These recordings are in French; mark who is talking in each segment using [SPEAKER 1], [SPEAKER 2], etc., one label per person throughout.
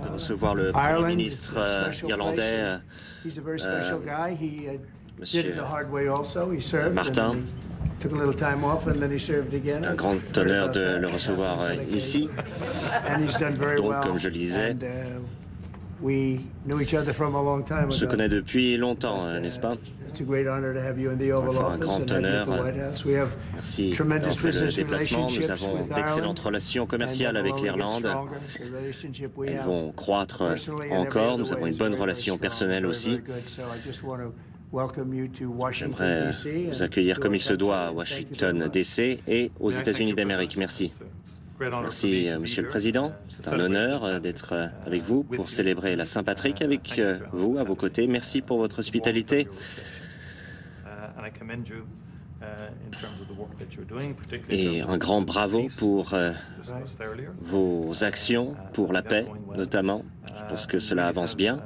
[SPEAKER 1] de recevoir le Premier ministre irlandais, Monsieur Martin. C'est un grand honneur de le recevoir ici. Donc, comme je le disais, on se connaît depuis longtemps, n'est-ce pas? Enfin, un grand honneur. Merci d'avoir fait le déplacement. Nous avons d'excellentes relations commerciales avec l'Irlande. Elles vont croître encore. Nous avons une bonne relation personnelle aussi. J'aimerais vous accueillir comme il se doit à Washington, D.C. et aux États-Unis d'Amérique. Merci. Merci, Monsieur le Président. C'est un honneur d'être avec vous pour célébrer la Saint-Patrick avec vous, à vos côtés. Merci pour votre hospitalité. Et un grand bravo pour vos actions pour la paix, notamment. Je pense que cela avance bien.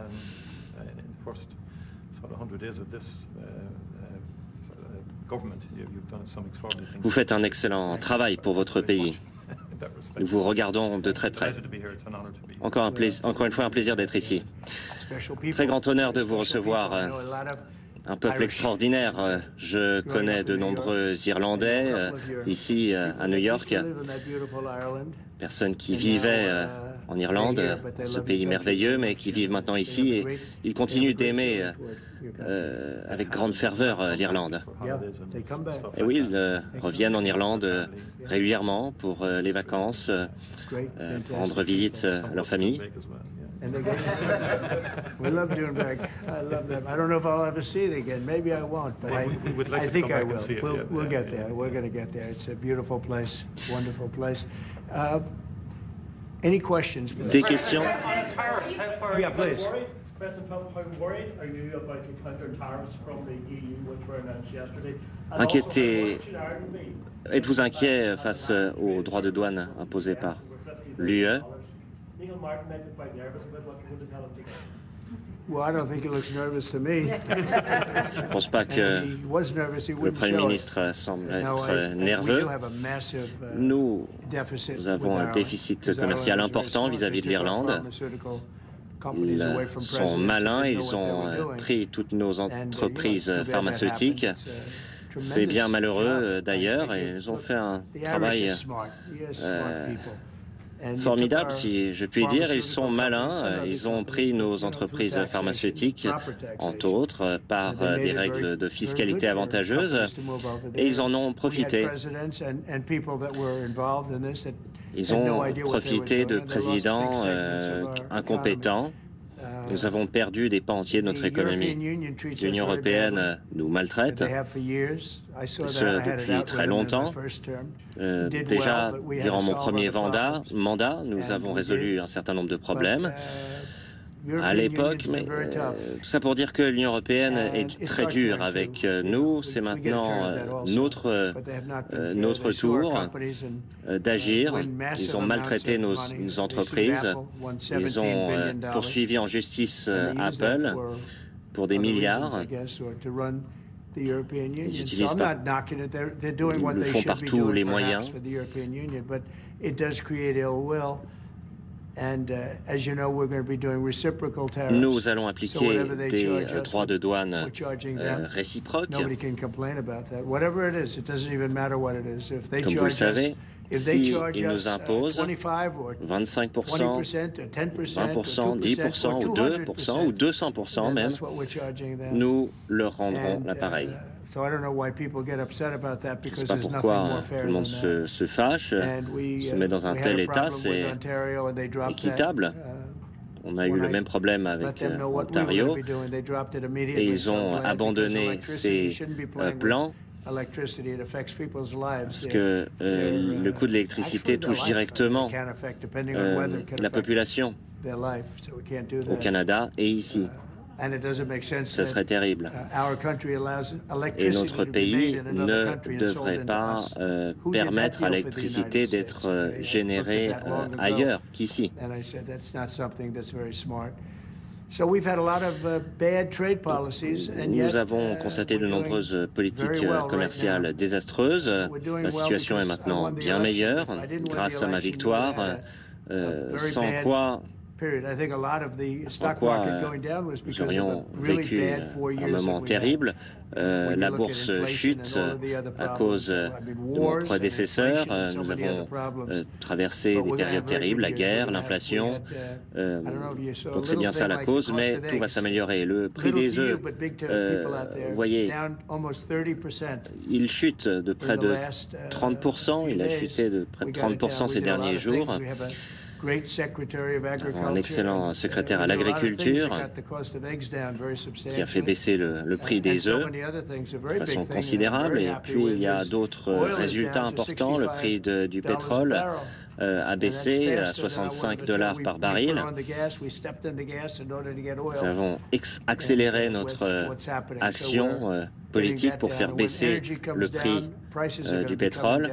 [SPEAKER 1] Vous faites un excellent travail pour votre pays. Nous vous regardons de très près. Encore une fois, un plaisir d'être ici. Très grand honneur de vous recevoir. Un peuple extraordinaire. Je connais de nombreux Irlandais ici à New York, personnes qui vivaient en Irlande, ce pays merveilleux, mais qui vivent maintenant ici et ils continuent d'aimer avec grande ferveur l'Irlande. Et oui, ils reviennent en Irlande régulièrement pour les vacances, rendre visite à leur famille.
[SPEAKER 2] And they get we love Doonbeg. I love them. I don't know if I'll ever see it again. Maybe I won't, but I think I will. We'll get there. We're going to get there. It's a beautiful place, wonderful place. Any questions?
[SPEAKER 1] Des questions?
[SPEAKER 2] Yeah, please.
[SPEAKER 3] President Trump, how worried are you about the counter tariffs from the EU, which were announced yesterday?
[SPEAKER 1] Êtes-vous inquiet face aux droits de douane imposés par l'UE?
[SPEAKER 3] Neil Martin might be quite nervous about what you're going to tell him today.
[SPEAKER 2] Well, I don't think he looks nervous to me.
[SPEAKER 1] Je ne pense pas que le Premier ministre semble être nerveux. Nous avons un déficit commercial important vis-à-vis de l'Irlande. Ils sont malins, ils ont pris toutes nos entreprises pharmaceutiques. C'est bien malheureux d'ailleurs, et ils ont fait un travail formidable, si je puis dire. Ils sont malins, ils ont pris nos entreprises pharmaceutiques, entre autres, par des règles de fiscalité avantageuses, et ils en ont profité. Ils ont profité de présidents incompétents. Nous avons perdu des pans entiers de notre économie. L'Union européenne nous maltraite, ce depuis très longtemps. Déjà, durant mon premier mandat, nous avons résolu un certain nombre de problèmes à l'époque, mais tout ça pour dire que l'Union européenne est très dure avec nous. C'est maintenant notre tour d'agir. Ils ont maltraité nos entreprises. Ils ont poursuivi en justice Apple pour des milliards. Ils utilisent pas. Ils le font par tous les moyens. Nous allons appliquer des droits de douane réciproques. Comme vous le savez, s'ils nous imposent 25%, 20%, 10% ou 2% ou 200% même, nous leur rendrons l'appareil. Je ne sais pas pourquoi tout le monde se fâche, se met dans un tel état, c'est équitable. On a eu le même problème avec Ontario et ils ont abandonné ces plans parce que le coût de l'électricité touche directement la population au Canada et ici. Ce serait terrible. Et notre pays ne devrait pas permettre à l'électricité d'être générée ailleurs qu'ici. Nous avons constaté de nombreuses politiques commerciales désastreuses. La situation est maintenant bien meilleure grâce à ma victoire, sans quoi pourquoi nous aurions vécu un moment terrible. La bourse chute à cause de mon prédécesseur. Nous avons traversé des périodes terribles, la guerre, l'inflation. Donc c'est bien ça la cause, mais tout va s'améliorer. Le prix des œufs, vous voyez, il chute de près de 30%. Il a chuté de près de 30% ces derniers jours. Un excellent secrétaire à l'agriculture qui a fait baisser le prix des œufs de façon considérable. Et puis il y a d'autres résultats importants. Le prix du pétrole a baissé à 65 $ par baril. Nous avons accéléré notre action politique pour faire baisser le prix du pétrole.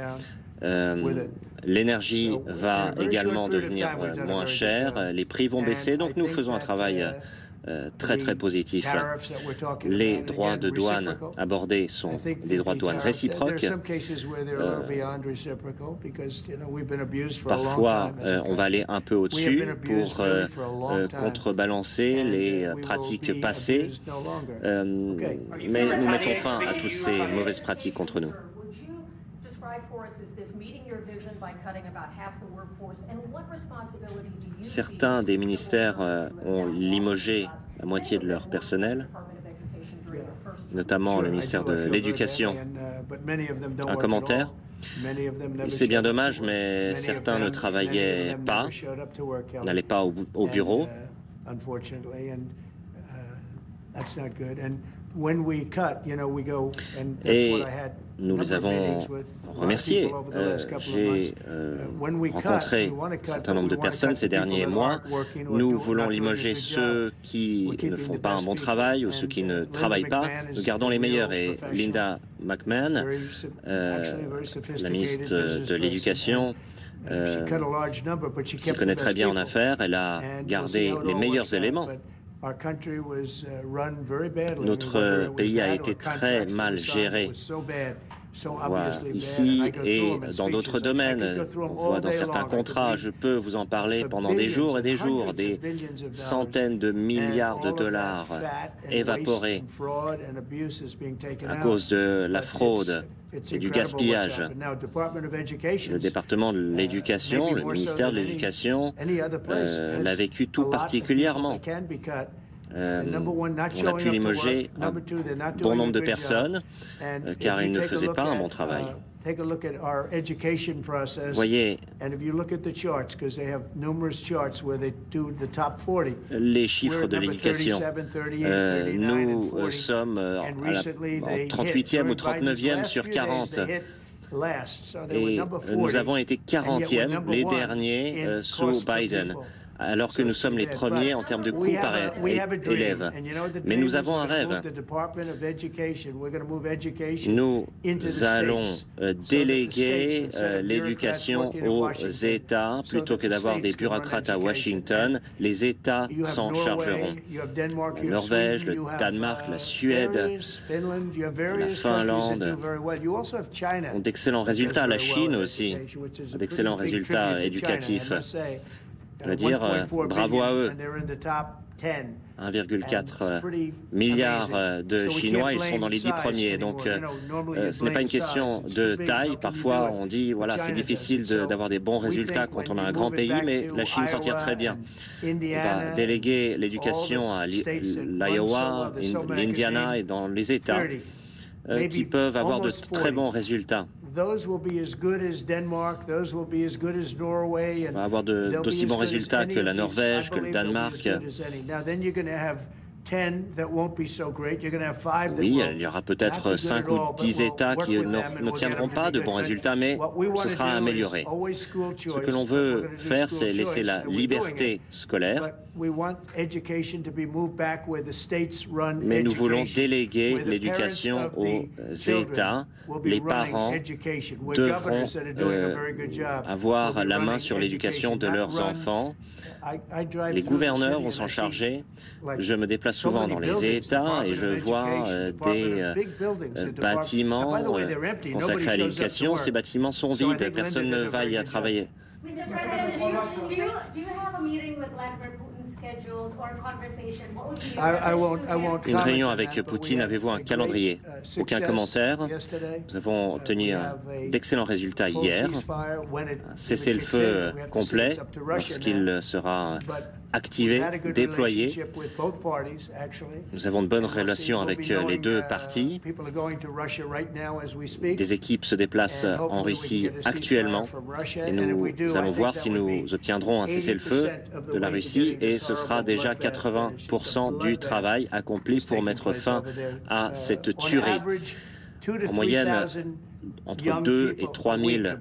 [SPEAKER 1] L'énergie va également devenir moins chère, les prix vont baisser, donc nous faisons un travail très positif. Les droits de douane abordés sont des droits de douane réciproques. Parfois, on va aller un peu au-dessus pour contrebalancer les pratiques passées, mais nous mettons fin à toutes ces mauvaises pratiques contre nous. Certains des ministères ont limogé la moitié de leur personnel, notamment le ministère de l'Éducation. Un commentaire? C'est bien dommage, mais certains ne travaillaient pas, n'allaient pas au bureau. Et nous les avons remerciés. J'ai rencontré un certain nombre de personnes ces derniers mois. Nous voulons limoger ceux qui ne font pas un bon travail ou ceux qui ne travaillent pas. Nous gardons les meilleurs. Et Linda McMahon, la ministre de l'Éducation, s'y connaît très bien en affaires. Elle a gardé les meilleurs éléments. Notre pays a été très mal géré. Voilà, ici et dans d'autres domaines. On voit dans certains contrats, je peux vous en parler pendant des jours et des jours, des centaines de milliards de dollars évaporés à cause de la fraude et du gaspillage. Le département de l'éducation, le ministère de l'Éducation l'a vécu tout particulièrement. On a pu limoger un bon nombre de personnes car ils ne faisaient pas un bon travail. Voyez les chiffres de l'éducation. Nous sommes en 38e ou 39e sur 40. Et nous avons été 40e, les derniers, sous Biden, alors que nous sommes les premiers en termes de coûts par élève. Mais nous avons un rêve. Nous allons déléguer l'éducation aux États plutôt que d'avoir des bureaucrates à Washington. Les États s'en chargeront. La Norvège, le Danemark, la Suède, la Finlande ont d'excellents résultats. La Chine aussi a d'excellents résultats éducatifs. Je veux dire, bravo à eux. 1,4 milliard de Chinois, ils sont dans les 10 premiers. Donc, ce n'est pas une question de taille. Parfois, on dit, voilà, c'est difficile d'avoir des bons résultats quand on a un grand pays, mais la Chine s'en tire très bien. On va déléguer l'éducation à l'Iowa, l'Indiana et dans les États qui peuvent avoir de très bons résultats. On va avoir d'aussi bons résultats que la Norvège, que le Danemark. Oui, il y aura peut-être 5 ou 10 États qui n'obtiendront pas de bons résultats, mais ce sera amélioré. Ce que l'on veut faire, c'est laisser la liberté scolaire, mais nous voulons déléguer l'éducation aux États. Les parents devront avoir la main sur l'éducation de leurs enfants. Les gouverneurs vont s'en charger. Je me déplace souvent dans les États et je vois des bâtiments consacrés à l'éducation. Ces bâtiments sont vides, personne ne va y travailler. Une réunion avec Poutine, avez-vous un calendrier? Aucun commentaire. Nous avons obtenu d'excellents résultats hier. Un cessez-le-feu complet lorsqu'il sera activé, déployé. Nous avons de bonnes relations avec les deux parties. Des équipes se déplacent en Russie actuellement et nous allons voir si nous obtiendrons un cessez-le-feu de la Russie et ce sera déjà 80% du travail accompli pour mettre fin à cette tuerie. En moyenne, entre 2 et 3 000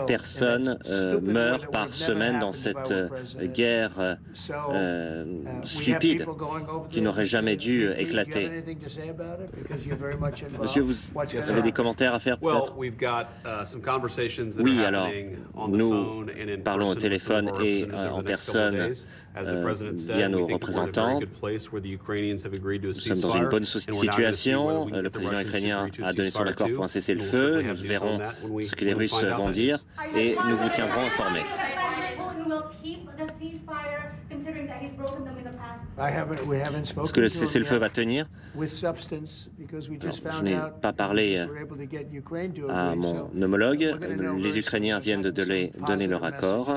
[SPEAKER 1] personnes meurent par semaine dans cette guerre stupide qui n'aurait jamais dû éclater. Monsieur, vous avez des commentaires à faire peut-être? Oui, alors, nous parlons au téléphone et en personne via nos représentants. Nous sommes dans une bonne situation. Le président ukrainien a donné son accord pour un cessez-le-feu. Nous verrons ce que les Russes vont dire et nous vous tiendrons informés. Est-ce que le cessez-le-feu va tenir? Je n'ai pas parlé à mon homologue. Les Ukrainiens viennent de donner leur accord.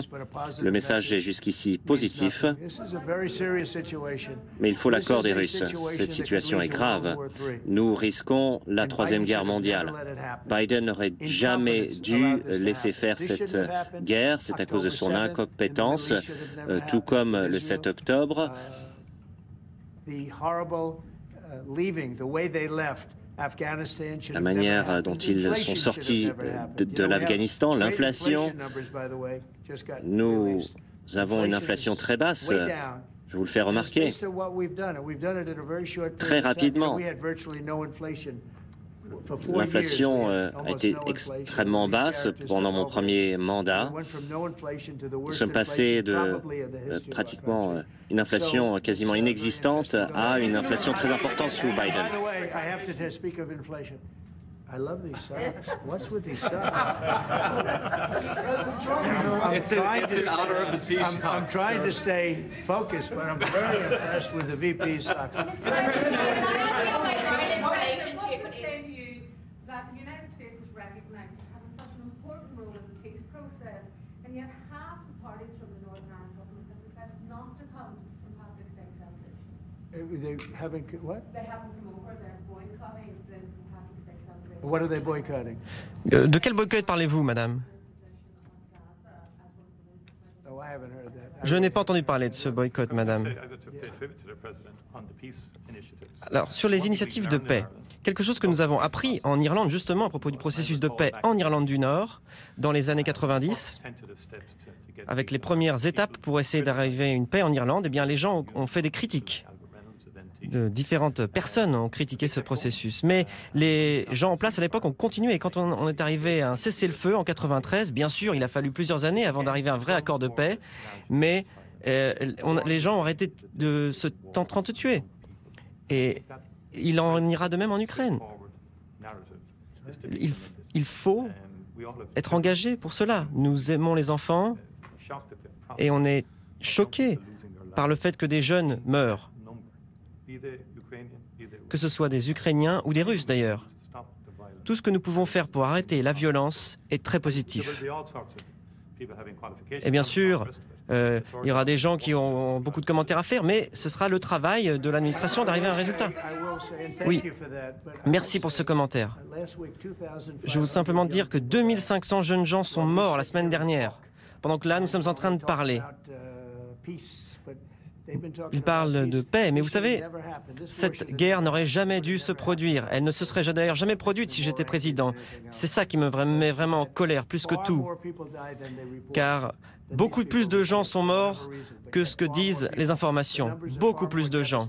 [SPEAKER 1] Le message est jusqu'ici positif. Mais il faut l'accord des Russes. Cette situation est grave. Nous risquons la Troisième Guerre mondiale. Biden n'aurait jamais dû laisser faire cette guerre. C'est à cause de son incompétence, tout comme le 7 octobre. La manière dont ils sont sortis de l'Afghanistan, l'inflation. Nous avons une inflation très basse. Je vous le fais remarquer. Très rapidement. L'inflation a été extrêmement basse pendant mon premier mandat. Nous sommes passés de pratiquement une inflation quasiment inexistante à une inflation très importante sous Biden.
[SPEAKER 2] I love these socks. What's with these socks?
[SPEAKER 4] It's in honor of the T-shirts.
[SPEAKER 2] I'm trying to stay focused, but I'm very impressed with the VP's socks.
[SPEAKER 5] That the United States is recognized as having such an important role in the peace process, and yet half the parties from the Northern Ireland government have decided not to come to St. Patrick's Day celebrations.
[SPEAKER 2] They haven't what?
[SPEAKER 5] They haven't come over. They're boycotting the St. Patrick's Day celebrations.
[SPEAKER 2] What are they boycotting?
[SPEAKER 6] De quel boycott parlez-vous, madame?
[SPEAKER 2] Oh, I haven't heard that.
[SPEAKER 6] Je n'ai pas entendu parler de ce boycott, madame. Alors, sur les initiatives de paix, quelque chose que nous avons appris en Irlande, justement, à propos du processus de paix en Irlande du Nord, dans les années 90, avec les premières étapes pour essayer d'arriver à une paix en Irlande, eh bien, les gens ont fait des critiques. De différentes personnes ont critiqué ce processus. Mais les gens en place à l'époque ont continué. Et quand on est arrivé à un cessez-le-feu en 93, bien sûr, il a fallu plusieurs années avant d'arriver à un vrai accord de paix. Mais les gens ont arrêté de se tuer. Et il en ira de même en Ukraine. Il faut être engagé pour cela. Nous aimons les enfants et on est choqués par le fait que des jeunes meurent. Que ce soit des Ukrainiens ou des Russes d'ailleurs. Tout ce que nous pouvons faire pour arrêter la violence est très positif. Et bien sûr, il y aura des gens qui ont beaucoup de commentaires à faire, mais ce sera le travail de l'administration d'arriver à un résultat. Oui, merci pour ce commentaire. Je veux simplement dire que 2500 jeunes gens sont morts la semaine dernière, pendant que là, nous sommes en train de parler. Ils parlent de paix, mais vous savez, cette guerre n'aurait jamais dû se produire. Elle ne se serait d'ailleurs jamais produite si j'étais président. C'est ça qui me met vraiment en colère, plus que tout. Car beaucoup plus de gens sont morts que ce que disent les informations. Beaucoup plus de gens.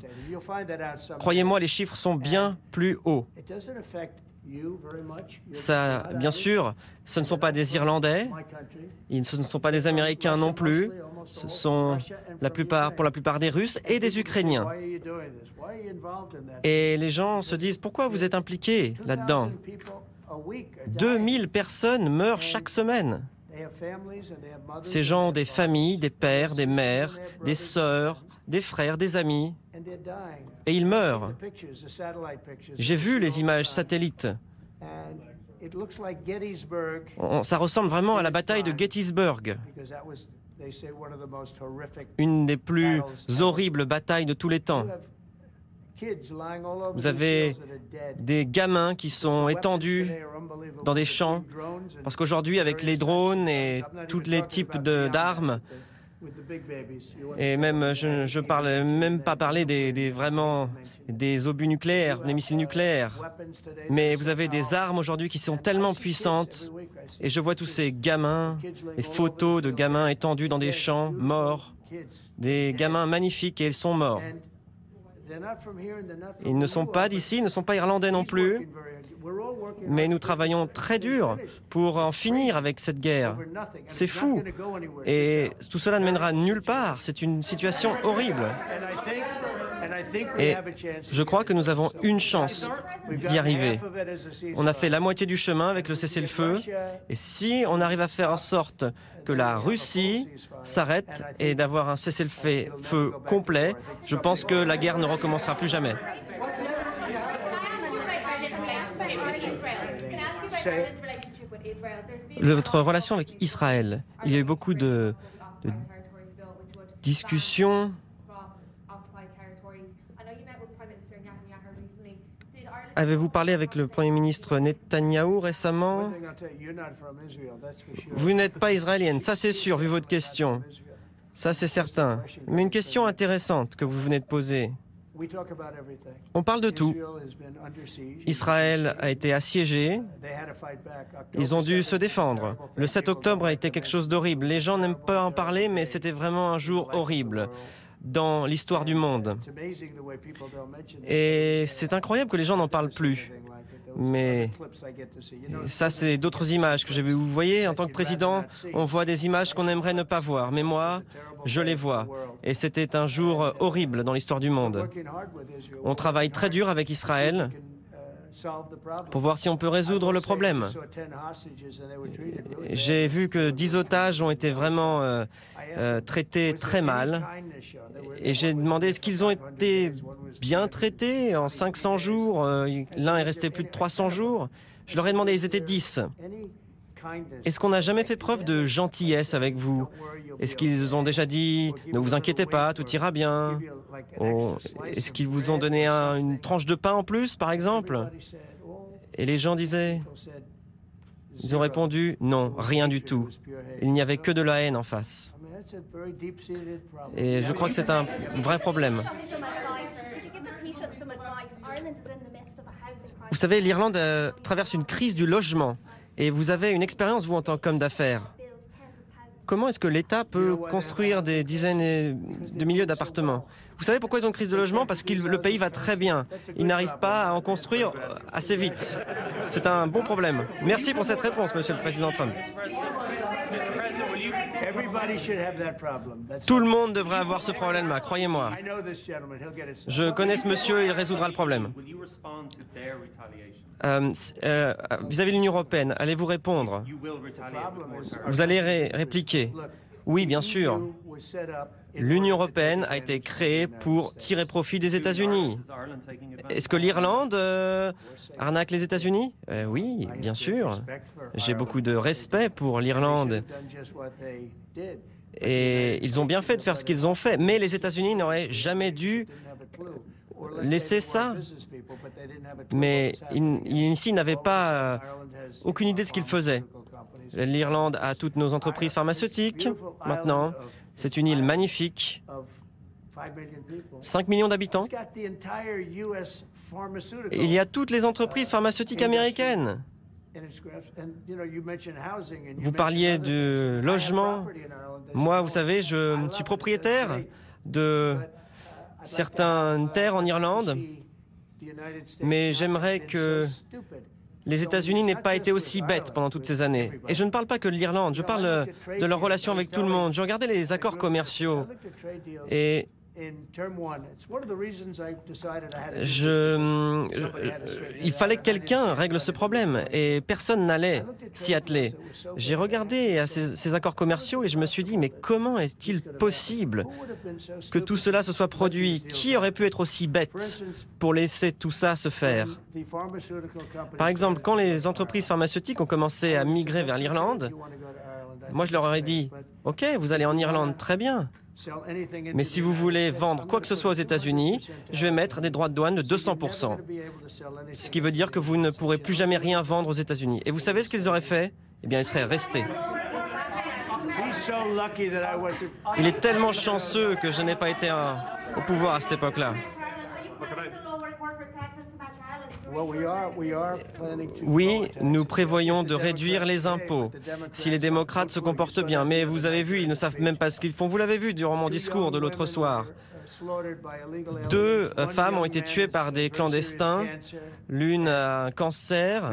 [SPEAKER 6] Croyez-moi, les chiffres sont bien plus hauts. Ça, bien sûr, ce ne sont pas des Irlandais, ce ne sont pas des Américains non plus, ce sont pour la plupart des Russes et des Ukrainiens. Et les gens se disent, pourquoi vous êtes impliqués là-dedans? 2000 personnes meurent chaque semaine. Ces gens ont des familles, des pères, des mères, des sœurs, des frères, des amis, et ils meurent. J'ai vu les images satellites. Ça ressemble vraiment à la bataille de Gettysburg, une des plus horribles batailles de tous les temps. Vous avez des gamins qui sont étendus dans des champs, parce qu'aujourd'hui, avec les drones et tous les types d'armes, et même, je parle même pas parler vraiment des obus nucléaires, des missiles nucléaires, mais vous avez des armes aujourd'hui qui sont tellement puissantes, et je vois tous ces gamins, des photos de gamins étendus dans des champs, morts, des gamins magnifiques, et ils sont morts. Ils ne sont pas d'ici, ils ne sont pas irlandais non plus, mais nous travaillons très dur pour en finir avec cette guerre. C'est fou. Et tout cela ne mènera nulle part. C'est une situation horrible. Et je crois que nous avons une chance d'y arriver. On a fait la moitié du chemin avec le cessez-le-feu. Et si on arrive à faire en sorte que la Russie s'arrête et d'avoir un cessez-le-feu complet, je pense que la guerre ne recommencera plus jamais. Votre relation avec Israël, il y a eu beaucoup de discussions. Avez-vous parlé avec le Premier ministre Netanyahou récemment? Vous n'êtes pas israélienne, ça c'est sûr, vu votre question. Ça c'est certain. Mais une question intéressante que vous venez de poser. On parle de tout. Israël a été assiégé. Ils ont dû se défendre. Le 7 octobre a été quelque chose d'horrible. Les gens n'aiment pas en parler, mais c'était vraiment un jour horrible dans l'histoire du monde. Et c'est incroyable que les gens n'en parlent plus. Mais ça, c'est d'autres images que j'ai vues. Vous voyez, en tant que président, on voit des images qu'on aimerait ne pas voir. Mais moi, je les vois. Et c'était un jour horrible dans l'histoire du monde. On travaille très dur avec Israël pour voir si on peut résoudre le problème. J'ai vu que 10 otages ont été vraiment traités très mal. Et j'ai demandé est-ce qu'ils ont été bien traités en 500 jours. L'un est resté plus de 300 jours. Je leur ai demandé, ils étaient 10. Est-ce qu'on n'a jamais fait preuve de gentillesse avec vous? Est-ce qu'ils ont déjà dit « Ne vous inquiétez pas, tout ira bien » Est-ce qu'ils vous ont donné une tranche de pain en plus, par exemple? Et les gens disaient... Ils ont répondu « Non, rien du tout. Il n'y avait que de la haine en face. » Et je crois que c'est un vrai problème. Vous savez, l'Irlande traverse une crise du logement. Et vous avez une expérience, vous, en tant qu'homme d'affaires. Comment est-ce que l'État peut construire des dizaines de milliers d'appartements? Vous savez pourquoi ils ont une crise de logement? Parce que le pays va très bien. Ils n'arrivent pas à en construire assez vite. C'est un bon problème. Merci pour cette réponse, Monsieur le Président Trump. Tout le monde devrait avoir ce problème-là, croyez-moi. Je connais ce monsieur, il résoudra le problème. Vis-à-vis de l'Union européenne, allez-vous répondre? Vous allez répliquer? Oui, bien sûr. L'Union européenne a été créée pour tirer profit des États-Unis. Est-ce que l'Irlande arnaque les États-Unis? Oui, bien sûr. J'ai beaucoup de respect pour l'Irlande. Et ils ont bien fait de faire ce qu'ils ont fait. Mais les États-Unis n'auraient jamais dû laisser ça. Mais ici, ils n'avaient pas aucune idée de ce qu'ils faisaient. L'Irlande a toutes nos entreprises pharmaceutiques. Maintenant, c'est une île magnifique. 5 millions d'habitants. Et il y a toutes les entreprises pharmaceutiques américaines. Vous parliez de logement. Moi, vous savez, je suis propriétaire de certaines terres en Irlande, mais j'aimerais que les États-Unis n'aient pas été aussi bêtes pendant toutes ces années. Et je ne parle pas que de l'Irlande, je parle de leur relation avec tout le monde. J'ai regardé les accords commerciaux et Il fallait que quelqu'un règle ce problème et personne n'allait s'y atteler. J'ai regardé à ces accords commerciaux et je me suis dit, mais comment est-il possible que tout cela se soit produit? Qui aurait pu être aussi bête pour laisser tout ça se faire? Par exemple, quand les entreprises pharmaceutiques ont commencé à migrer vers l'Irlande, moi je leur aurais dit, OK, vous allez en Irlande, très bien. Mais si vous voulez vendre quoi que ce soit aux États-Unis, je vais mettre des droits de douane de 200%. Ce qui veut dire que vous ne pourrez plus jamais rien vendre aux États-Unis. Et vous savez ce qu'ils auraient fait? Eh bien, ils seraient restés. Il est tellement chanceux que je n'ai pas été au pouvoir à cette époque-là. Oui, nous prévoyons de réduire les impôts si les démocrates se comportent bien. Mais vous avez vu, ils ne savent même pas ce qu'ils font. Vous l'avez vu durant mon discours de l'autre soir. 2 femmes ont été tuées par des clandestins. L'une a un cancer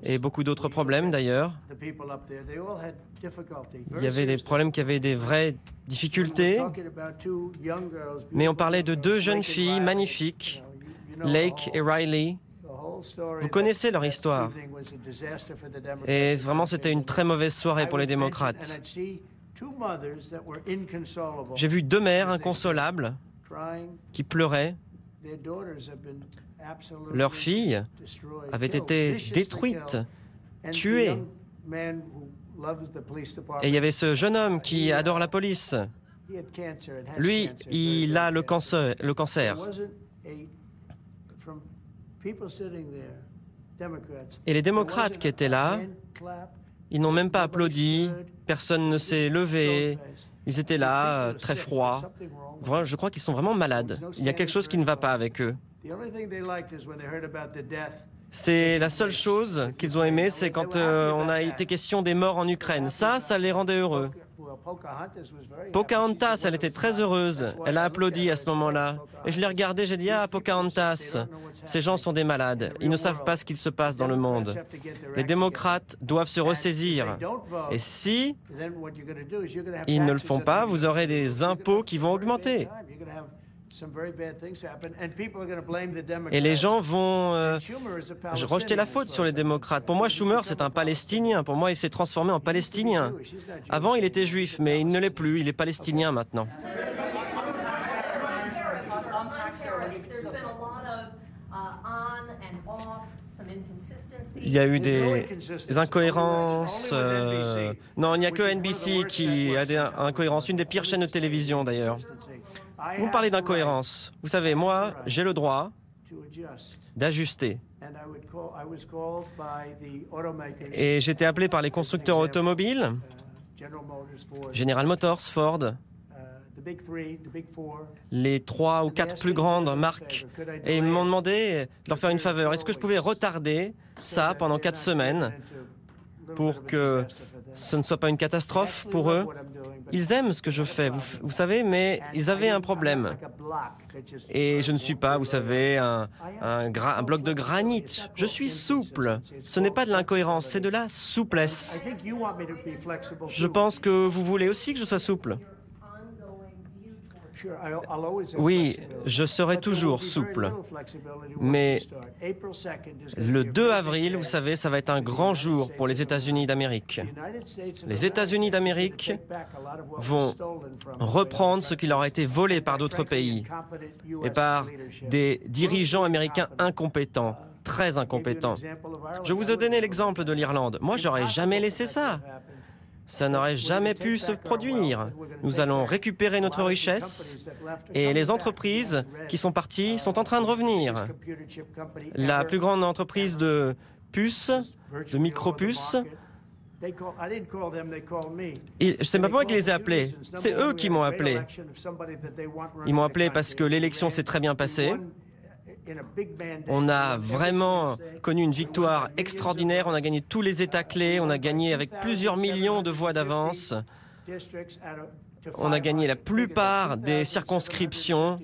[SPEAKER 6] et beaucoup d'autres problèmes d'ailleurs. Il y avait des problèmes qui avaient des vraies difficultés. Mais on parlait de 2 jeunes filles magnifiques, Lake et Riley. Vous connaissez leur histoire. Et vraiment, c'était une très mauvaise soirée pour les démocrates. J'ai vu 2 mères inconsolables qui pleuraient. Leurs filles avaient été détruites, tuées. Et il y avait ce jeune homme qui adore la police. Lui, il a le cancer. Et les démocrates qui étaient là, ils n'ont même pas applaudi, personne ne s'est levé, ils étaient là, très froids. Je crois qu'ils sont vraiment malades. Il y a quelque chose qui ne va pas avec eux. C'est la seule chose qu'ils ont aimé, c'est quand on a été question des morts en Ukraine. Ça les rendait heureux. Pocahontas, elle était très heureuse. Elle a applaudi à ce moment-là. Et je l'ai regardée, j'ai dit, ah, Pocahontas, ces gens sont des malades. Ils ne savent pas ce qu'il se passe dans le monde. Les démocrates doivent se ressaisir. Et si ils ne le font pas, vous aurez des impôts qui vont augmenter. Et les gens vont rejeter la faute sur les démocrates. Pour moi, Schumer, c'est un Palestinien. Pour moi, il s'est transformé en Palestinien. Avant, il était juif, mais il ne l'est plus. Il est palestinien maintenant. Il y a eu des incohérences. Non, il n'y a que NBC qui a des incohérences. Une des pires chaînes de télévision, d'ailleurs. Vous parlez d'incohérence. Vous savez, moi, j'ai le droit d'ajuster. Et j'étais appelé par les constructeurs automobiles, General Motors, Ford, les 3 ou 4 plus grandes marques, et ils m'ont demandé de leur faire une faveur. Est-ce que je pouvais retarder ça pendant 4 semaines pour que ce ne soit pas une catastrophe pour eux? Ils aiment ce que je fais, vous savez, mais ils avaient un problème. Et je ne suis pas, vous savez, un bloc de granit. Je suis souple. Ce n'est pas de l'incohérence, c'est de la souplesse. Je pense que vous voulez aussi que je sois souple. Oui, je serai toujours souple. Mais le 2 avril, vous savez, ça va être un grand jour pour les États-Unis d'Amérique. Les États-Unis d'Amérique vont reprendre ce qui leur a été volé par d'autres pays et par des dirigeants américains incompétents, très incompétents. Je vous ai donné l'exemple de l'Irlande. Moi, j'aurais jamais laissé ça. Ça n'aurait jamais pu se produire. Nous allons récupérer notre richesse et les entreprises qui sont parties sont en train de revenir. La plus grande entreprise de puces, de micro-puces, c'est pas moi qui les ai appelés, c'est eux qui m'ont appelé. Ils m'ont appelé parce que l'élection s'est très bien passée. On a vraiment connu une victoire extraordinaire. On a gagné tous les États clés. On a gagné avec plusieurs millions de voix d'avance. On a gagné la plupart des circonscriptions.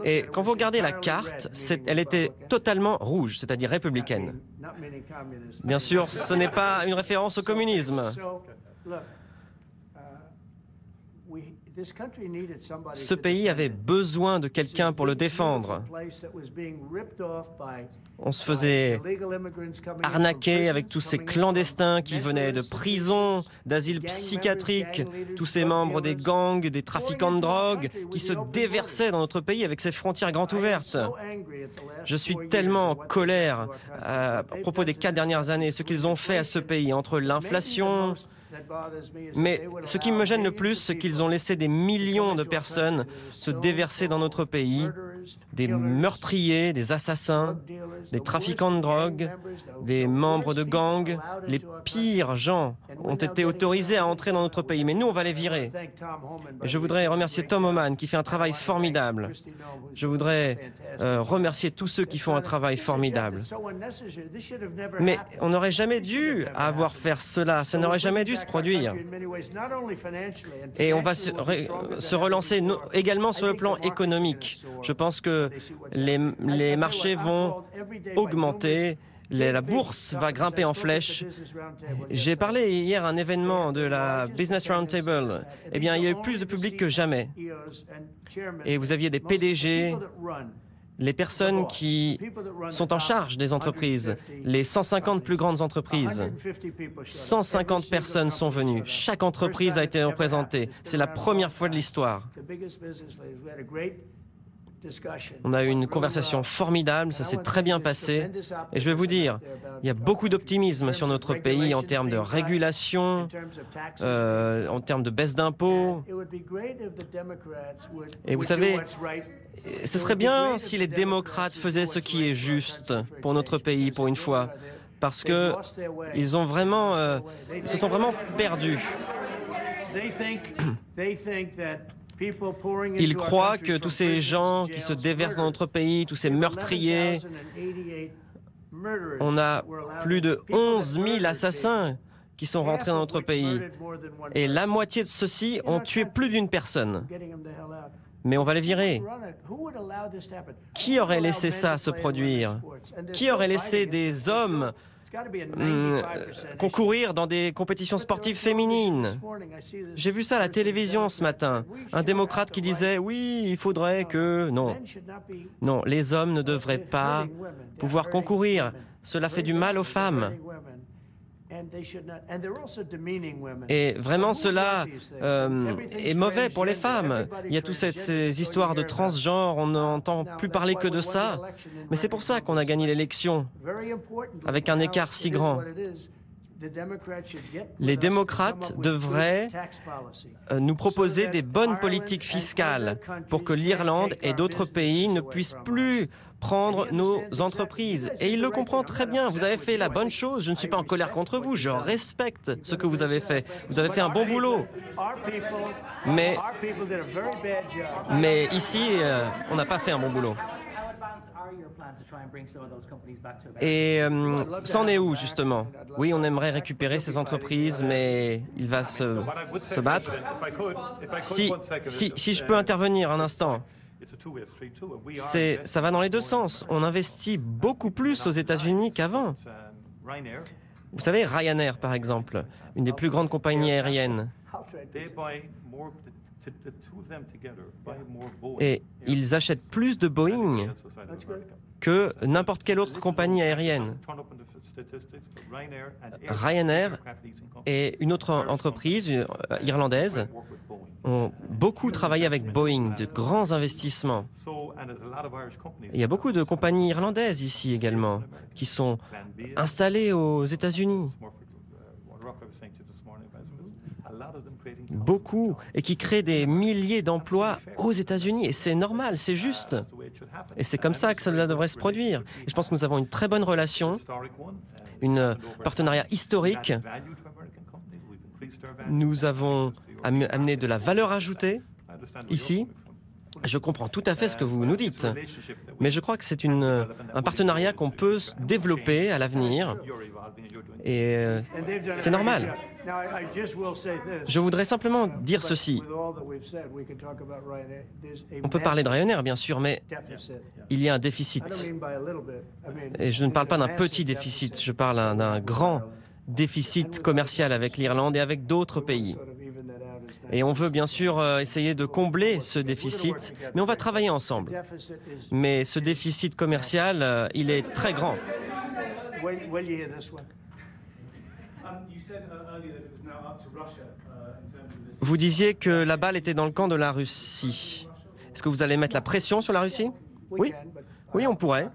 [SPEAKER 6] Et quand vous regardez la carte, elle était totalement rouge, c'est-à-dire républicaine. Bien sûr, ce n'est pas une référence au communisme. Ce pays avait besoin de quelqu'un pour le défendre. On se faisait arnaquer avec tous ces clandestins qui venaient de prison, d'asile psychiatrique, tous ces membres des gangs, des trafiquants de drogue qui se déversaient dans notre pays avec ses frontières grandes ouvertes. Je suis tellement en colère à propos des 4 dernières années, ce qu'ils ont fait à ce pays, entre l'inflation. Mais ce qui me gêne le plus, c'est qu'ils ont laissé des millions de personnes se déverser dans notre pays, des meurtriers, des assassins, des trafiquants de drogue, des membres de gangs. Les pires gens ont été autorisés à entrer dans notre pays, mais nous, on va les virer. Et je voudrais remercier Tom Homan qui fait un travail formidable. Je voudrais remercier tous ceux qui font un travail formidable. Mais on n'aurait jamais dû avoir fait cela, ça n'aurait jamais dû se produire. Et on va se relancer également sur le plan économique. Je pense que les marchés vont augmenter, la bourse va grimper en flèche. J'ai parlé hier à un événement de la Business Roundtable. Eh bien, il y a eu plus de public que jamais. Et vous aviez des PDG, les personnes qui sont en charge des entreprises, les 150 plus grandes entreprises. 150 personnes sont venues. Chaque entreprise a été représentée. C'est la première fois de l'histoire. On a eu une conversation formidable, ça s'est très bien passé. Et je vais vous dire, il y a beaucoup d'optimisme sur notre pays en termes de régulation, en termes de baisse d'impôts. Et vous savez, ce serait bien si les démocrates faisaient ce qui est juste pour notre pays, pour une fois, parce que ils ont vraiment, se sont vraiment perdus. Ils croient que tous ces gens qui se déversent dans notre pays, tous ces meurtriers, on a plus de 11 000 assassins qui sont rentrés dans notre pays. Et la moitié de ceux-ci ont tué plus d'une personne. Mais on va les virer. Qui aurait laissé ça se produire? Qui aurait laissé des hommes concourir dans des compétitions sportives féminines? J'ai vu ça à la télévision ce matin. Un démocrate qui disait « Oui, il faudrait que… » Non. Non, les hommes ne devraient pas pouvoir concourir. Cela fait du mal aux femmes. Et vraiment, cela est mauvais pour les femmes. Il y a toutes ces histoires de transgenres, on n'entend plus parler que de ça. Mais c'est pour ça qu'on a gagné l'élection, avec un écart si grand. Les démocrates devraient nous proposer des bonnes politiques fiscales pour que l'Irlande et d'autres pays ne puissent plus prendre nos entreprises. Et il le comprend très bien. Vous avez fait la bonne chose. Je ne suis pas en colère contre vous. Je respecte ce que vous avez fait. Vous avez fait un bon boulot. Mais ici, on n'a pas fait un bon boulot. Et c'en est où, justement? Oui, on aimerait récupérer ces entreprises, mais il va se battre. Si je peux intervenir un instant. Ça va dans les deux sens. On investit beaucoup plus aux États-Unis qu'avant. Vous savez, Ryanair, par exemple, une des plus grandes compagnies aériennes. Et ils achètent plus de Boeing que n'importe quelle autre compagnie aérienne. Ryanair et une autre entreprise irlandaise ont beaucoup travaillé avec Boeing, de grands investissements. Il y a beaucoup de compagnies irlandaises ici également, qui sont installées aux États-Unis. Beaucoup, et qui créent des milliers d'emplois aux États-Unis. Et c'est normal, c'est juste. Et c'est comme ça que ça devrait se produire. Et je pense que nous avons une très bonne relation, un partenariat historique. Nous avons amené de la valeur ajoutée ici. Je comprends tout à fait ce que vous nous dites, mais je crois que c'est un partenariat qu'on peut développer à l'avenir, et c'est normal. Je voudrais simplement dire ceci. On peut parler de Ryanair, bien sûr, mais il y a un déficit. Et je ne parle pas d'un petit déficit, je parle d'un grand déficit commercial avec l'Irlande et avec d'autres pays. Et on veut bien sûr essayer de combler ce déficit, mais on va travailler ensemble. Mais ce déficit commercial, il est très grand. Vous disiez que la balle était dans le camp de la Russie. Est-ce que vous allez mettre la pression sur la Russie? Oui. Oui, on pourrait.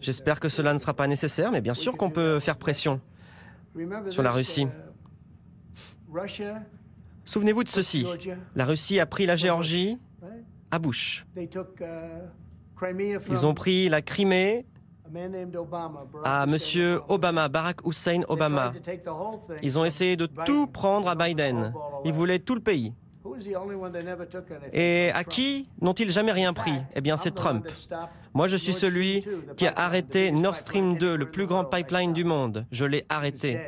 [SPEAKER 6] J'espère que cela ne sera pas nécessaire, mais bien sûr qu'on peut faire pression sur la Russie. Souvenez-vous de ceci. La Russie a pris la Géorgie à Bush. Ils ont pris la Crimée à M. Obama, Barack Hussein Obama. Ils ont essayé de tout prendre à Biden. Ils voulaient tout le pays. Et à qui n'ont-ils jamais rien pris? Eh bien, c'est Trump. Moi, je suis celui qui a arrêté Nord Stream 2, le plus grand pipeline du monde. Je l'ai arrêté.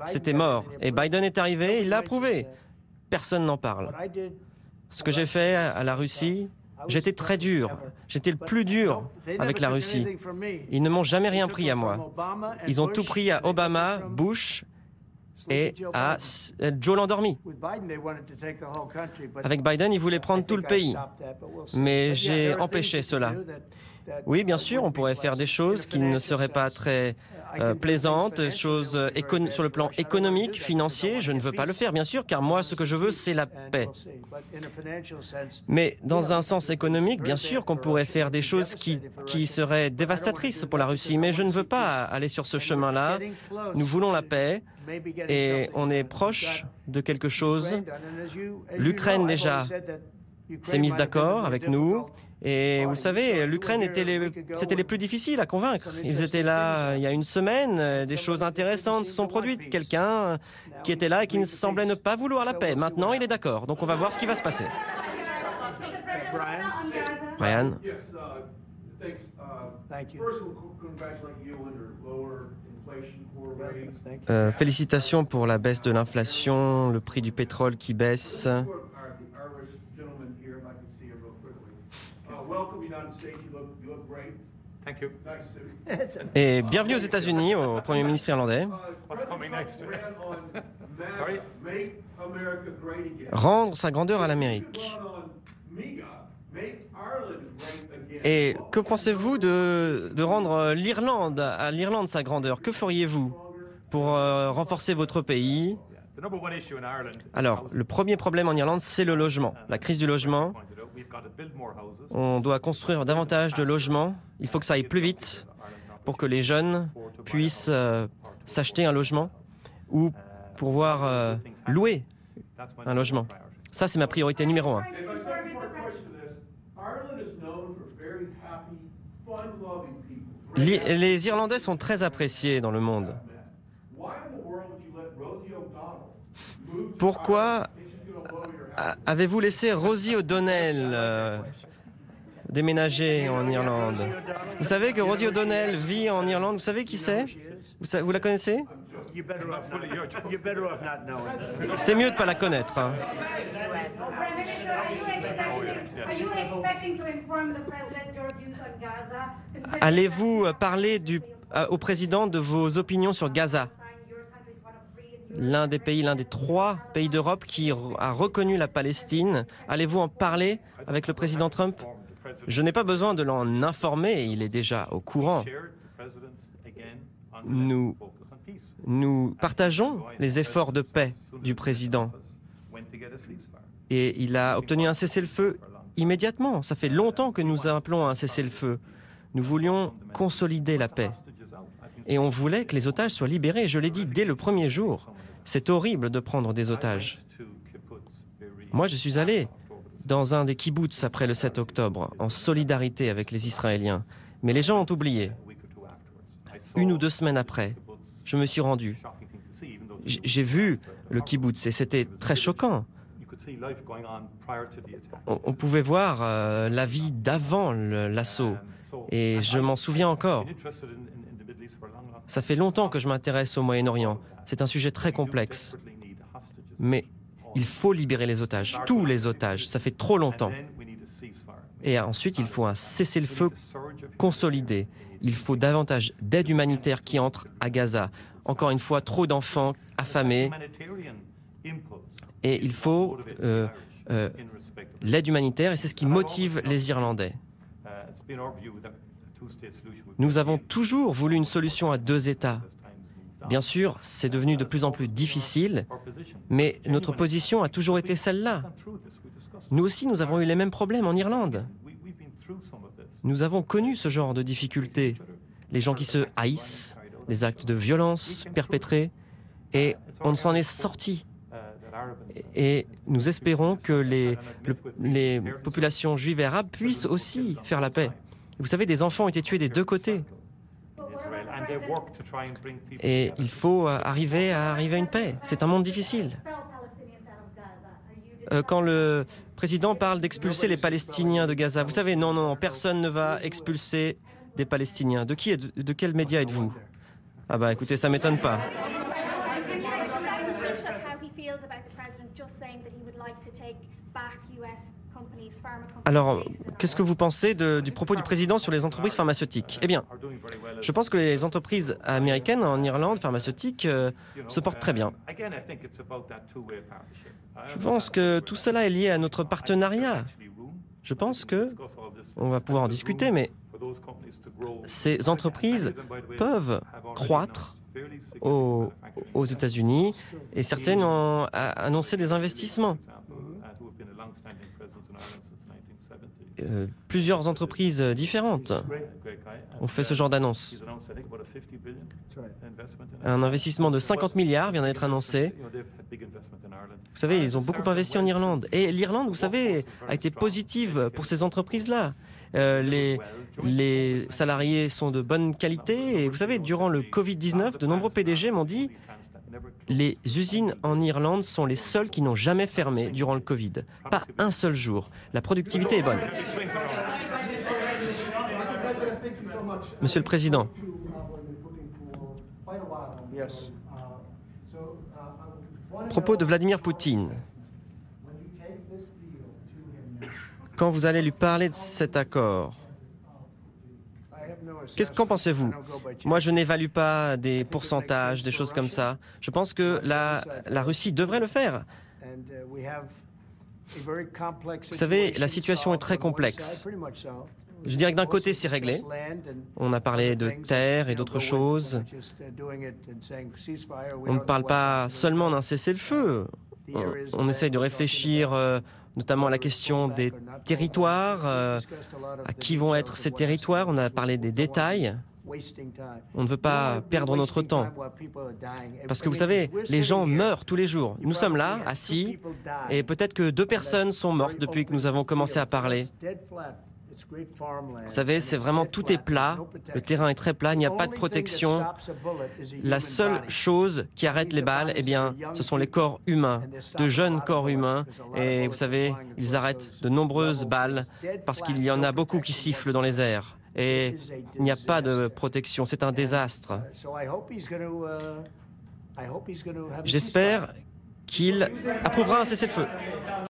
[SPEAKER 6] C'était mort. Et Biden est arrivé, il l'a approuvé. Personne n'en parle. Ce que j'ai fait à la Russie, j'étais très dur. J'étais le plus dur avec la Russie. Ils ne m'ont jamais rien pris à moi. Ils ont tout pris à Obama, Bush et à Joe l'endormi. Avec Biden, ils voulaient prendre tout le pays. Mais j'ai empêché cela. Oui, bien sûr, on pourrait faire des choses qui ne seraient pas très plaisantes, choses sur le plan économique, financier. Je ne veux pas le faire, bien sûr, car moi, ce que je veux, c'est la paix. Mais dans un sens économique, bien sûr qu'on pourrait faire des choses qui seraient dévastatrices pour la Russie. Mais je ne veux pas aller sur ce chemin-là. Nous voulons la paix et on est proche de quelque chose. L'Ukraine, déjà, s'est mise d'accord avec nous. Et vous savez, l'Ukraine c'était les plus difficiles à convaincre. Ils étaient là il y a une semaine, des choses intéressantes se sont produites. Quelqu'un qui était là et qui ne semblait ne pas vouloir la paix. Maintenant, il est d'accord. Donc on va voir ce qui va se passer. Brian. Félicitations pour la baisse de l'inflation, le prix du pétrole qui baisse. Et bienvenue aux États-Unis, au Premier ministre irlandais. Rendre sa grandeur à l'Amérique. Et que pensez-vous de rendre à l'Irlande sa grandeur? Que feriez-vous pour renforcer votre pays? Alors, le premier problème en Irlande, c'est le logement, la crise du logement. On doit construire davantage de logements. Il faut que ça aille plus vite pour que les jeunes puissent s'acheter un logement ou pouvoir louer un logement. Ça, c'est ma priorité numéro 1. Les Irlandais sont très appréciés dans le monde. Pourquoi avez-vous laissé Rosie O'Donnell déménager en Irlande? Vous savez que Rosie O'Donnell vit en Irlande. Vous savez qui c'est? Vous la connaissez? C'est mieux de ne pas la connaître. Hein. Allez-vous parler au président de vos opinions sur Gaza? L'un des 3 pays d'Europe qui a reconnu la Palestine. Allez-vous en parler avec le président Trump? Je n'ai pas besoin de l'en informer, il est déjà au courant. Nous partageons les efforts de paix du président. Et il a obtenu un cessez-le-feu immédiatement. Ça fait longtemps que nous appelons à un cessez-le-feu. Nous voulions consolider la paix. Et on voulait que les otages soient libérés. Je l'ai dit dès le premier jour. C'est horrible de prendre des otages. Moi, je suis allé dans un des kibboutz après le 7 octobre, en solidarité avec les Israéliens. Mais les gens ont oublié. 1 ou 2 semaines après, je me suis rendu. J'ai vu le kibboutz et c'était très choquant. On pouvait voir la vie d'avant l'assaut. Et je m'en souviens encore. Ça fait longtemps que je m'intéresse au Moyen-Orient. C'est un sujet très complexe. Mais il faut libérer les otages, tous les otages. Ça fait trop longtemps. Et ensuite, il faut un cessez-le-feu consolidé. Il faut davantage d'aide humanitaire qui entre à Gaza. Encore une fois, trop d'enfants affamés. Et il faut l'aide humanitaire, et c'est ce qui motive les Irlandais. Nous avons toujours voulu une solution à 2 États. Bien sûr, c'est devenu de plus en plus difficile, mais notre position a toujours été celle-là. Nous aussi, nous avons eu les mêmes problèmes en Irlande. Nous avons connu ce genre de difficultés. Les gens qui se haïssent, les actes de violence perpétrés, et on s'en est sorti. Et nous espérons que les populations juives et arabes puissent aussi faire la paix. Vous savez, des enfants ont été tués des 2 côtés. Et il faut arriver à une paix. C'est un monde difficile. Quand le président parle d'expulser les Palestiniens de Gaza, vous savez, non, personne ne va expulser des Palestiniens. De quel média êtes-vous? Ah bah écoutez, ça m'étonne pas. Alors, qu'est-ce que vous pensez du propos du président sur les entreprises pharmaceutiques? Eh bien, je pense que les entreprises américaines en Irlande pharmaceutiques se portent très bien. Je pense que tout cela est lié à notre partenariat. Je pense que on va pouvoir en discuter, mais ces entreprises peuvent croître aux États-Unis et certaines ont annoncé des investissements. Plusieurs entreprises différentes ont fait ce genre d'annonce. Un investissement de 50 milliards vient d'être annoncé. Vous savez, ils ont beaucoup investi en Irlande. Et l'Irlande, vous savez, a été positive pour ces entreprises-là. Les salariés sont de bonne qualité. Et vous savez, durant le Covid-19, de nombreux PDG m'ont dit les usines en Irlande sont les seules qui n'ont jamais fermé durant le Covid. Pas un seul jour. La productivité est bonne. Monsieur le Président. Propos de Vladimir Poutine. Quand vous allez lui parler de cet accord, qu'en pensez-vous? Moi, je n'évalue pas des pourcentages, des choses comme ça. Je pense que la Russie devrait le faire. Vous savez, la situation est très complexe. Je dirais que d'un côté, c'est réglé. On a parlé de terre et d'autres choses. On ne parle pas seulement d'un cessez-le-feu. On essaye de réfléchir notamment à la question des territoires, à qui vont être ces territoires. On a parlé des détails. On ne veut pas perdre notre temps. Parce que vous savez, les gens meurent tous les jours. Nous sommes là, assis, et peut-être que 2 personnes sont mortes depuis que nous avons commencé à parler. Vous savez, c'est vraiment, tout est plat, le terrain est très plat, il n'y a pas de protection. La seule chose qui arrête les balles, eh bien, ce sont les corps humains, de jeunes corps humains. Et vous savez, ils arrêtent de nombreuses balles parce qu'il y en a beaucoup qui sifflent dans les airs. Et il n'y a pas de protection, c'est un désastre. J'espère qu'il approuvera un cessez-le-feu.